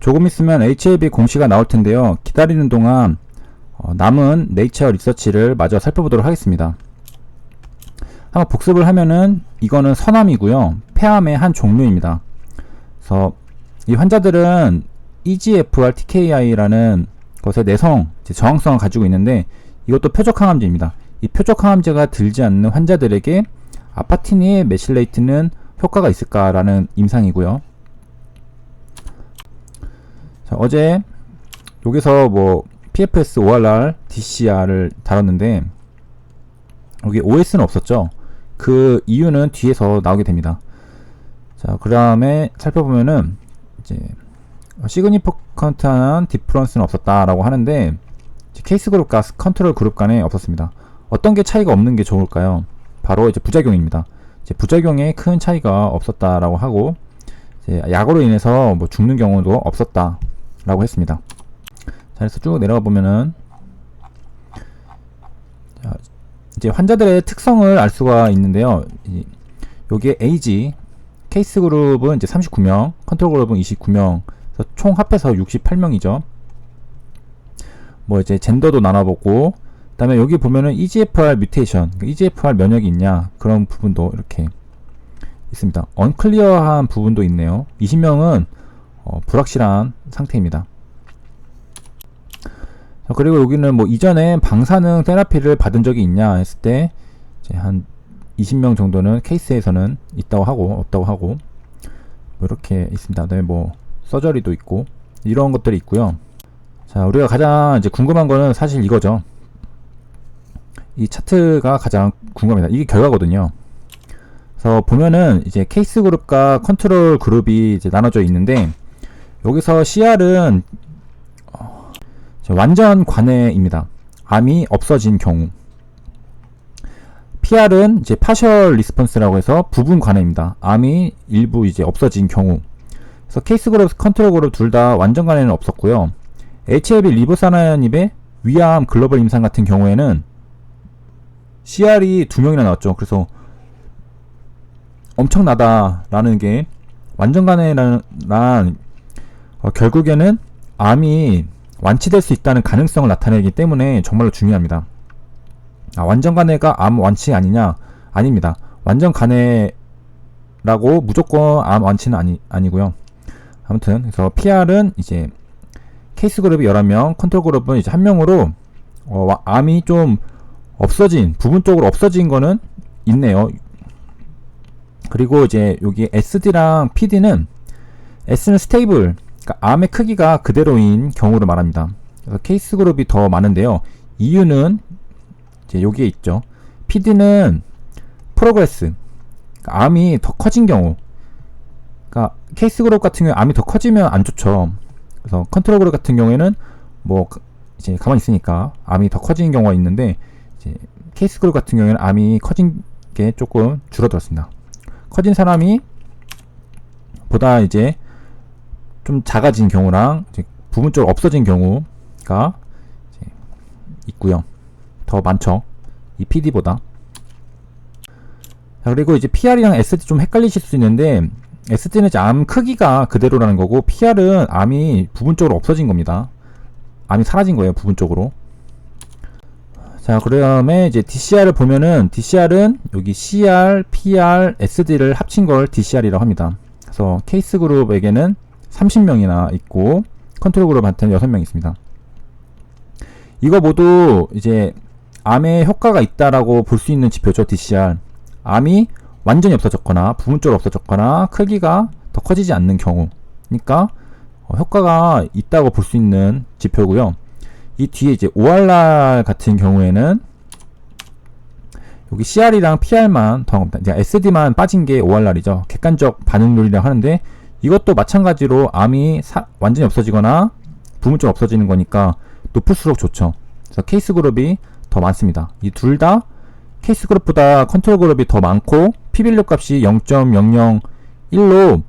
조금 있으면 HLB 공시가 나올 텐데요. 기다리는 동안 남은 네이처 리서치를 마저 살펴보도록 하겠습니다. 한번 복습을 하면은 이거는 선암이고요. 폐암의 한 종류입니다. 그래서 이 환자들은 EGFR TKI라는 것의 내성, 저항성을 가지고 있는데 이것도 표적항암제입니다. 이 표적항암제가 들지 않는 환자들에게 아파티니 메실레이트는 효과가 있을까라는 임상이고요. 자, 어제 여기서 뭐 PFS, ORR, DCR을 다뤘는데 여기 OS는 없었죠. 그 이유는 뒤에서 나오게 됩니다. 자, 그 다음에 살펴보면은 이제 시그니피컨트한 디퍼런스는 없었다라고 하는데 케이스 그룹과 컨트롤 그룹 간에 없었습니다. 어떤 게 차이가 없는 게 좋을까요? 바로 이제 부작용입니다. 이제 부작용에 큰 차이가 없었다라고 하고 이제 약으로 인해서 뭐 죽는 경우도 없었다라고 했습니다. 자, 그래서 쭉 내려가 보면은 자, 이제 환자들의 특성을 알 수가 있는데요. 여기에 에이지 케이스 그룹은 이제 39명, 컨트롤 그룹은 29명, 총 합해서 68명이죠. 뭐 이제 젠더도 나눠보고, 그 다음에 여기 보면은 EGFR 뮤테이션, EGFR 면역이 있냐 그런 부분도 이렇게 있습니다. 언클리어한 부분도 있네요. 20명은 불확실한 상태입니다. 그리고 여기는 뭐 이전에 방사능 테라피를 받은 적이 있냐 했을 때 이제 한 20명 정도는 케이스에서는 있다고 하고 없다고 하고 뭐 이렇게 있습니다. 그다음에 뭐 서저리도 있고 이런 것들이 있고요. 자, 우리가 가장 이제 궁금한 거는 사실 이거죠. 이 차트가 가장 궁금합니다. 이게 결과거든요. 그래서 보면은 이제 케이스 그룹과 컨트롤 그룹이 이제 나눠져 있는데 여기서 CR은 완전 관해입니다. 암이 없어진 경우. PR은 이제 파셜 리스폰스라고 해서 부분 관해입니다. 암이 일부 이제 없어진 경우. 그래서 케이스 그룹, 컨트롤 그룹 둘 다 완전 관해는 없었고요. HLB 리보사나닙의 위암 글로벌 임상 같은 경우에는 CR이 2명이나 나왔죠. 그래서 엄청나다라는 게 완전 관해란 결국에는 암이 완치될 수 있다는 가능성을 나타내기 때문에 정말로 중요합니다. 완전 간해가 암 완치 아니냐? 아닙니다. 완전 간해라고 무조건 암 완치는 아니고요. 아무튼 그래서 PR은 이제 케이스 그룹이 11명, 컨트롤 그룹은 이제 1명으로 암이 좀 없어진, 부분적으로 없어진 거는 있네요. 그리고 이제 여기 SD랑 PD는 S는 스테이블, 그러니까 암의 크기가 그대로인 경우를 말합니다. 그래서 케이스 그룹이 더 많은데요. 이유는 이제 여기에 있죠. PD는 프로그레스, 그러니까 암이 더 커진 경우. 그러니까 케이스 그룹 같은 경우에 암이 더 커지면 안 좋죠. 그래서 컨트롤 그룹 같은 경우에는 뭐 이제 가만히 있으니까 암이 더 커지는 경우가 있는데 이제 케이스 그룹 같은 경우에는 암이 커진 게 조금 줄어들었습니다. 커진 사람이 보다 이제 좀 작아진 경우랑 이제 부분적으로 없어진 경우가 이제 있고요. 더 많죠. 이 PD보다. 자, 그리고 이제 PR이랑 SD 좀 헷갈리실 수 있는데 SD는 이제 암 크기가 그대로라는 거고 PR은 암이 부분적으로 없어진 겁니다. 암이 사라진 거예요. 부분적으로. 자, 그 다음에 이제 DCR을 보면은 DCR은 여기 CR, PR, SD를 합친 걸 DCR이라고 합니다. 그래서 케이스 그룹에게는 30명이나 있고 컨트롤 그룹한테는 6명 있습니다. 이거 모두 이제 암에 효과가 있다라고 볼 수 있는 지표죠. DCR. 암이 완전히 없어졌거나 부분적으로 없어졌거나 크기가 더 커지지 않는 경우. 그러니까 효과가 있다고 볼 수 있는 지표고요. 이 뒤에 이제 ORR 같은 경우에는 여기 CR이랑 PR만 더합니다. 이제 SD만 빠진 게 ORR이죠. 객관적 반응률이라고 하는데 이것도 마찬가지로 암이 완전히 없어지거나 부분적으로 없어지는 거니까 높을수록 좋죠. 그래서 케이스 그룹이 더 많습니다. 이 둘 다 케이스 그룹보다 컨트롤 그룹이 더 많고 p-밸류 값이 0.001로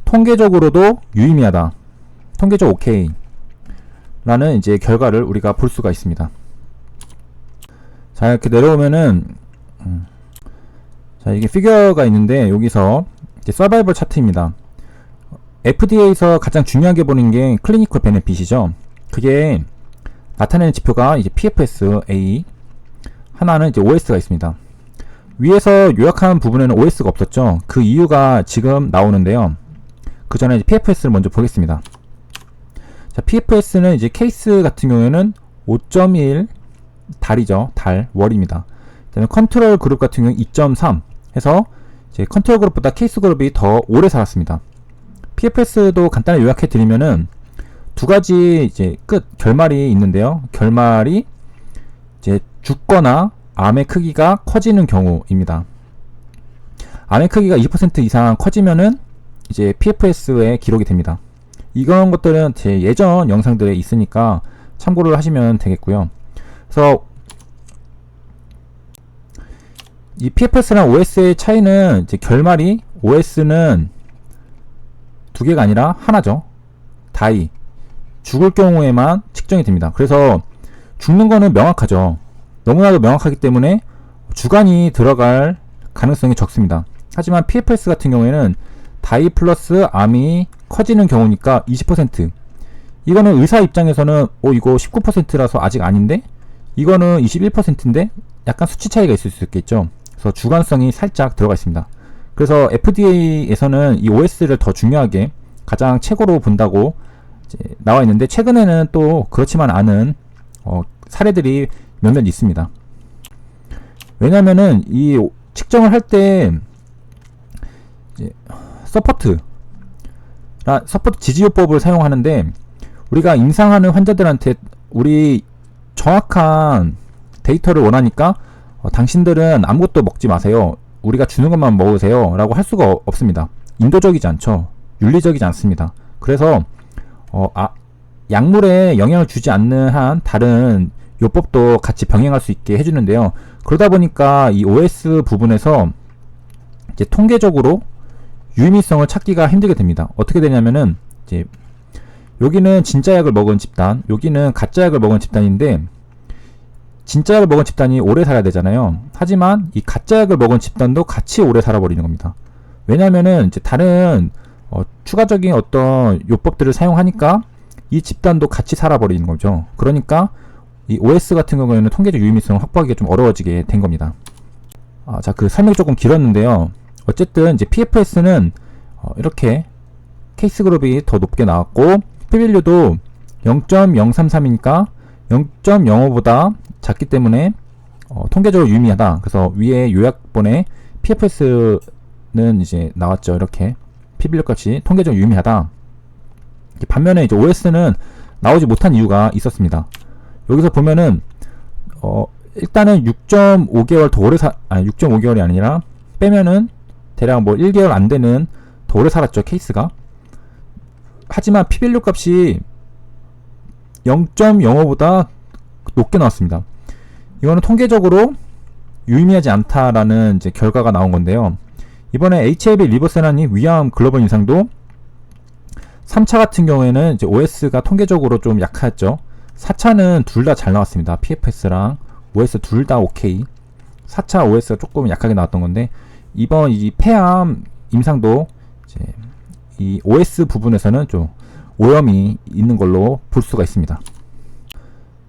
통계적으로도 유의미하다. 통계적 오케이 라는 이제 결과를 우리가 볼 수가 있습니다. 자, 이렇게 내려오면은 자, 이게 피겨가 있는데 여기서 이제 서바이벌 차트입니다. FDA에서 가장 중요하게 보는 게 클리니컬 베네핏이죠. 그게 나타내는 지표가 이제 PFS, A, 하나는 이제 OS가 있습니다. 위에서 요약한 부분에는 OS가 없었죠. 그 이유가 지금 나오는데요. 그 전에 이제 PFS를 먼저 보겠습니다. 자, PFS는 이제 케이스 같은 경우에는 5.1 달이죠. 달, 월입니다. 그다음에 컨트롤 그룹 같은 경우는 2.3 해서 이제 컨트롤 그룹보다 케이스 그룹이 더 오래 살았습니다. PFS도 간단히 요약해 드리면은 두 가지 이제 결말이 있는데요. 결말이 이제 죽거나 암의 크기가 커지는 경우입니다. 암의 크기가 20% 이상 커지면은 이제 PFS에 기록이 됩니다. 이런 것들은 제 예전 영상들에 있으니까 참고를 하시면 되겠고요. 그래서 이 PFS랑 OS의 차이는 이제 결말이 OS는 두 개가 아니라 하나죠. 다이. 죽을 경우에만 측정이 됩니다. 그래서 죽는 거는 명확하죠. 너무나도 명확하기 때문에 주간이 들어갈 가능성이 적습니다. 하지만 PFS 같은 경우에는 다이 플러스 암이 커지는 경우니까 20%. 이거는 의사 입장에서는 이거 19%라서 아직 아닌데 이거는 21%인데 약간 수치 차이가 있을 수 있겠죠. 그래서 주관성이 살짝 들어가 있습니다. 그래서 FDA에서는 이 OS를 더 중요하게 가장 최고로 본다고 이제 나와 있는데 최근에는 또 그렇지만 않은 사례들이 몇몇 있습니다. 왜냐면은 이 측정을 할 때 서포트 지지요법을 사용하는데 우리가 임상하는 환자들한테 우리 정확한 데이터를 원하니까 당신들은 아무것도 먹지 마세요. 우리가 주는 것만 먹으세요. 라고 할 수가 없습니다. 인도적이지 않죠. 윤리적이지 않습니다. 그래서 약물에 영향을 주지 않는 한 다른 요법도 같이 병행할 수 있게 해주는데요. 그러다 보니까 이 OS 부분에서 이제 통계적으로 유의미성을 찾기가 힘들게 됩니다. 어떻게 되냐면은 이제 여기는 진짜 약을 먹은 집단, 여기는 가짜 약을 먹은 집단인데 진짜 약을 먹은 집단이 오래 살아야 되잖아요. 하지만 이 가짜 약을 먹은 집단도 같이 오래 살아버리는 겁니다. 왜냐면은 이제 다른 추가적인 어떤 요법들을 사용하니까 이 집단도 같이 살아버리는 거죠. 그러니까 이 OS 같은 경우에는 통계적 유의미성을 확보하기가 좀 어려워지게 된 겁니다. 자, 그 설명이 조금 길었는데요. 어쨌든 이제 PFS는 이렇게 케이스 그룹이 더 높게 나왔고 P밸류도 0.033이니까 0.05보다 작기 때문에 통계적으로 유의미하다. 그래서 위에 요약본에 PFS는 이제 나왔죠. 이렇게 P밸류 값이 통계적으로 유의미하다. 반면에 이제 OS는 나오지 못한 이유가 있었습니다. 여기서 보면은 일단은 6.5개월 더 오래 6.5개월이 아니라 빼면은 대략 뭐 1개월 안 되는 더 오래 살았죠, 케이스가. 하지만 P밸류 값이 0.05보다 높게 나왔습니다. 이거는 통계적으로 유의미하지 않다라는 이제 결과가 나온 건데요. 이번에 HIV 리버세라님 위암 글로벌 임상도 3차 같은 경우에는 이제 OS가 통계적으로 좀 약했죠. 4차는 둘 다 잘 나왔습니다. PFS랑 OS 둘 다 오케이. 4차 OS가 조금 약하게 나왔던 건데 이번 이 폐암 임상도 이제 이 OS 부분에서는 좀 오염이 있는 걸로 볼 수가 있습니다.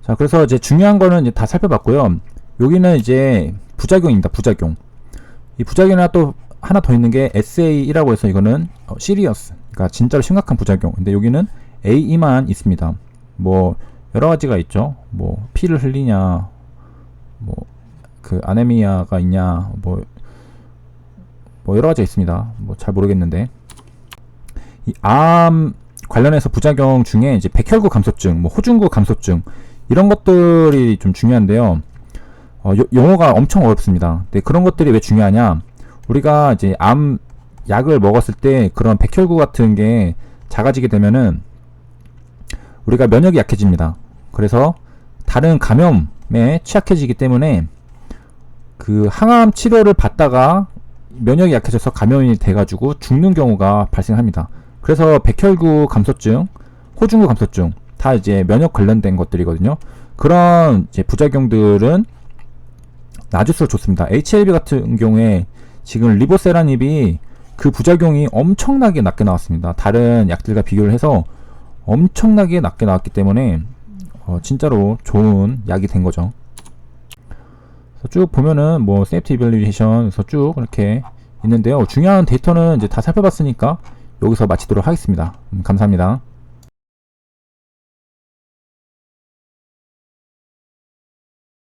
자, 그래서 이제 중요한 거는 이제 다 살펴봤고요. 여기는 이제 부작용입니다. 부작용. 이 부작용이 또 하나 더 있는 게 SA라고 해서 이거는 시리어스. 그러니까 진짜로 심각한 부작용. 근데 여기는 AE만 있습니다. 뭐 여러 가지가 있죠. 뭐 피를 흘리냐, 뭐 그 아네미아가 있냐, 뭐 여러 가지가 있습니다. 뭐 잘 모르겠는데 이 암 관련해서 부작용 중에 이제 백혈구 감소증, 뭐 호중구 감소증 이런 것들이 좀 중요한데요. 용어가 엄청 어렵습니다. 근데 그런 것들이 왜 중요하냐? 우리가 이제 암 약을 먹었을 때 그런 백혈구 같은 게 작아지게 되면은 우리가 면역이 약해집니다. 그래서 다른 감염에 취약해지기 때문에 그 항암 치료를 받다가 면역이 약해져서 감염이 돼가지고 죽는 경우가 발생합니다. 그래서 백혈구 감소증, 호중구 감소증 다 이제 면역 관련된 것들이거든요. 그런 이제 부작용들은 낮을수록 좋습니다. HIV 같은 경우에 지금 리보세라닙이 그 부작용이 엄청나게 낮게 나왔습니다. 다른 약들과 비교를 해서 엄청나게 낮게 나왔기 때문에 진짜로 좋은 약이 된 거죠. 쭉 보면은 뭐 세이프티 이밸리에이션에서 쭉 이렇게 있는데요. 중요한 데이터는 이제 다 살펴봤으니까 여기서 마치도록 하겠습니다. 감사합니다.